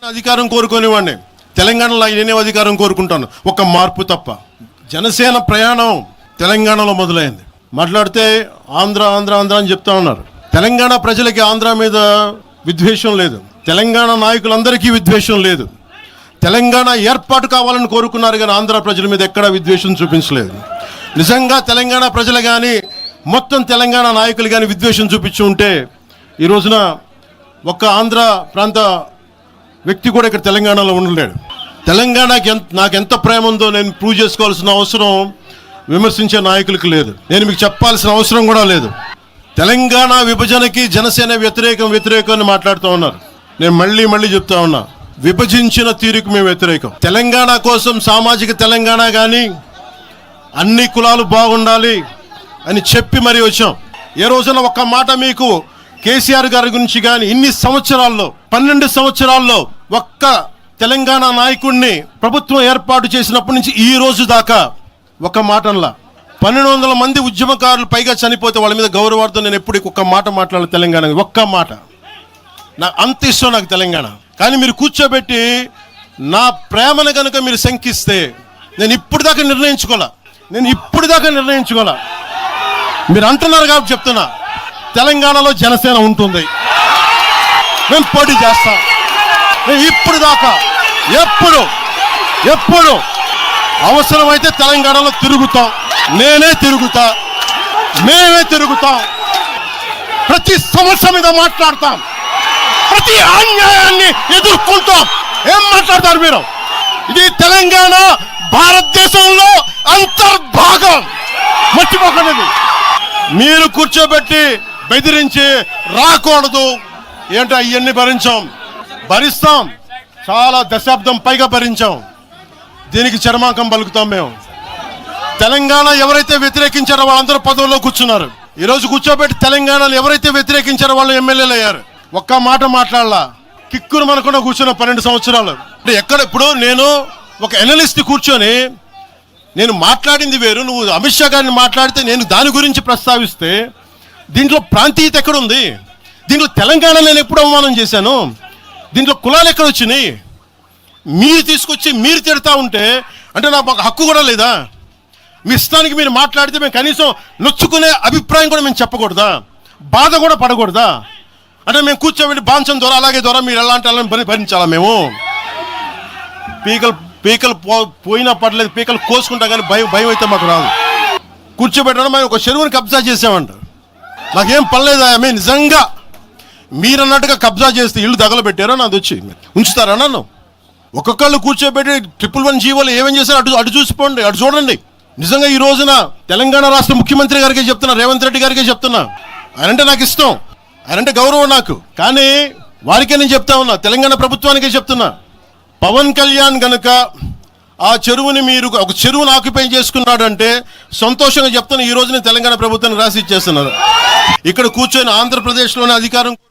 అధికారం కోరుకునేవాడిని, తెలంగాణలో నేనే అధికారం కోరుకుంటాను, ఒక మార్పు తప్ప. జనసేన ప్రయాణం తెలంగాణలో మొదలైంది. మాట్లాడితే ఆంధ్ర ఆంధ్ర ఆంధ్ర అని చెప్తా ఉన్నారు. తెలంగాణ ప్రజలకి ఆంధ్ర మీద విద్వేషం లేదు, తెలంగాణ నాయకులందరికీ విద్వేషం లేదు. తెలంగాణ ఏర్పాటు కావాలని కోరుకున్నారు కానీ ఆంధ్ర ప్రజల మీద ఎక్కడా విద్వేషం చూపించలేదు. నిజంగా తెలంగాణ ప్రజలు కానీ మొత్తం తెలంగాణ నాయకులు కానీ విద్వేషం చూపించి ఉంటే ఈ రోజున ఒక్క ఆంధ్ర ప్రాంత వ్యక్తి కూడా ఇక్కడ తెలంగాణలో ఉండలేడు. తెలంగాణకి నాకు ఎంత ప్రేమ ఉందో నేను ప్రూవ్ చేసుకోవాల్సిన అవసరం విమర్శించే నాయకులకు లేదు, నేను మీకు చెప్పాల్సిన అవసరం కూడా లేదు. తెలంగాణ విభజనకి జనసేన వ్యతిరేకం అని మాట్లాడుతూ ఉన్నారు. నేను మళ్ళీ చెప్తా ఉన్నా, విభజించిన తీరుకు మేము వ్యతిరేకం. తెలంగాణ కోసం సామాజిక తెలంగాణ కానీ అన్ని కులాలు బాగుండాలి అని చెప్పి మరీ వచ్చాం. ఏ రోజున ఒక్క మాట మీకు కేసీఆర్ గారి గురించి కానీ ఇన్ని సంవత్సరాల్లో 12 సంవత్సరాల్లో ఒక్క తెలంగాణ నాయకుడిని ప్రభుత్వం ఏర్పాటు చేసినప్పటి నుంచి ఈ రోజు దాకా ఒక మాటలా 1200 మంది ఉద్యమకారులు పైగా చనిపోతే వాళ్ళ మీద గౌరవార్థం నేను ఎప్పుడు ఒక్క మాట మాట్లాడాలి తెలంగాణ, ఒక్క మాట. నాకు అంత ఇష్టం నాకు తెలంగాణ. కానీ మీరు కూర్చోబెట్టి నా ప్రేమను కనుక మీరు శంకిస్తే నేను ఇప్పుడు దాకా నిర్ణయించుకోలే. మీరు అంటున్నారు కాబట్టి చెప్తున్నా, తెలంగాణలో జనసేన ఉంటుంది, మేము పోటీ చేస్తాం. మేము ఇప్పుడు దాకా ఎప్పుడు అవసరమైతే తెలంగాణలో తిరుగుతాం, మేమే తిరుగుతాం. ప్రతి సమస్య మీద మాట్లాడతాం, ప్రతి అన్యాయాన్ని ఎదుర్కొంటాం. ఏం మాట్లాడతారు మీరు? ఇది తెలంగాణ భారతదేశంలో అంతర్భాగం, మర్చిపోకండి. మీరు కూర్చోబెట్టి బెదిరించి రాకూడదు ఏంటో అవన్నీ భరిస్తాం. చాలా దశాబ్దం పైగా భరించాం, దీనికి చర్మాంకం పలుకుతాం మేము. తెలంగాణ ఎవరైతే వ్యతిరేకించారో వాళ్ళందరూ పదవుల్లో కూర్చున్నారు. ఈరోజు కూర్చోబెట్టి తెలంగాణలో ఎవరైతే వ్యతిరేకించారో వాళ్ళు ఎమ్మెల్యేలు అయ్యారు. ఒక్క మాట మాట్లాడలా, కిక్కురు మనకుండా కూర్చున్న 12 సంవత్సరాలు. అంటే ఇప్పుడు నేను ఒక ఎనలిస్ట్ కూర్చొని నేను మాట్లాడింది వేరు, నువ్వు అమిత్ షా గారిని మాట్లాడితే నేను దాని గురించి ప్రస్తావిస్తే దీంట్లో ప్రాంతీయత ఎక్కడుంది? దీంట్లో తెలంగాణ నేను ఎప్పుడు అవమానం చేశాను? దీంట్లో కులాలు ఎక్కడ వచ్చినాయి? మీరు తీసుకొచ్చి మీరు తిడతా ఉంటే అంటే నాకు హక్కు కూడా లేదా? మీ ఇష్టానికి మీరు మాట్లాడితే మేము కనీసం నొచ్చుకునే అభిప్రాయం కూడా మేము చెప్పకూడదా? బాధ కూడా పడకూడదా? అంటే మేము కూర్చోబెట్టి బాంచం ద్వారా అలాగే ద్వారా మీరు ఎలాంటి వాళ్ళని భరించాలా? మేము పీకలు పోయినా పర్లేదు, పీకలు కోసుకుంటాం కానీ భయం అయితే మాకు రాదు. కూర్చోబెట్టడం మేము ఒక చెరువుని కబ్జా చేసామంట, నాకేం పర్లేదా? మేము నిజంగా మీరన్నట్టుగా కబ్జా చేస్తే ఇల్లు తగలబెట్టారో నాది వచ్చి ఉంచుతారా నన్ను? ఒక్కొక్కళ్ళు కూర్చోబెట్టి 111 జీవోలు ఏమేం చేశారు అటు చూసిపోండి, అటు చూడండి. నిజంగా ఈ రోజున తెలంగాణ రాష్ట్ర ముఖ్యమంత్రి గారికే చెప్తున్నా, రేవంత్ రెడ్డి గారికే చెప్తున్నా, ఆయనంటే నాకు ఇష్టం, ఆయనంటే గౌరవం నాకు. కానీ వారికే నేను చెప్తా ఉన్నా, తెలంగాణ ప్రభుత్వానికే చెప్తున్నా, పవన్ కళ్యాణ్ గనుక ఆ చెరువుని మీరు ఒక చెరువును ఆక్యుపై చేసుకున్నాడు అంటే సంతోషంగా చెప్తాను. ఈ రోజున తెలంగాణ ప్రభుత్వానికి రాసి ఇచ్చేస్తున్నారు. ఇక్కడ కూర్చొని ఆంధ్రప్రదేశ్లోనే అధికారం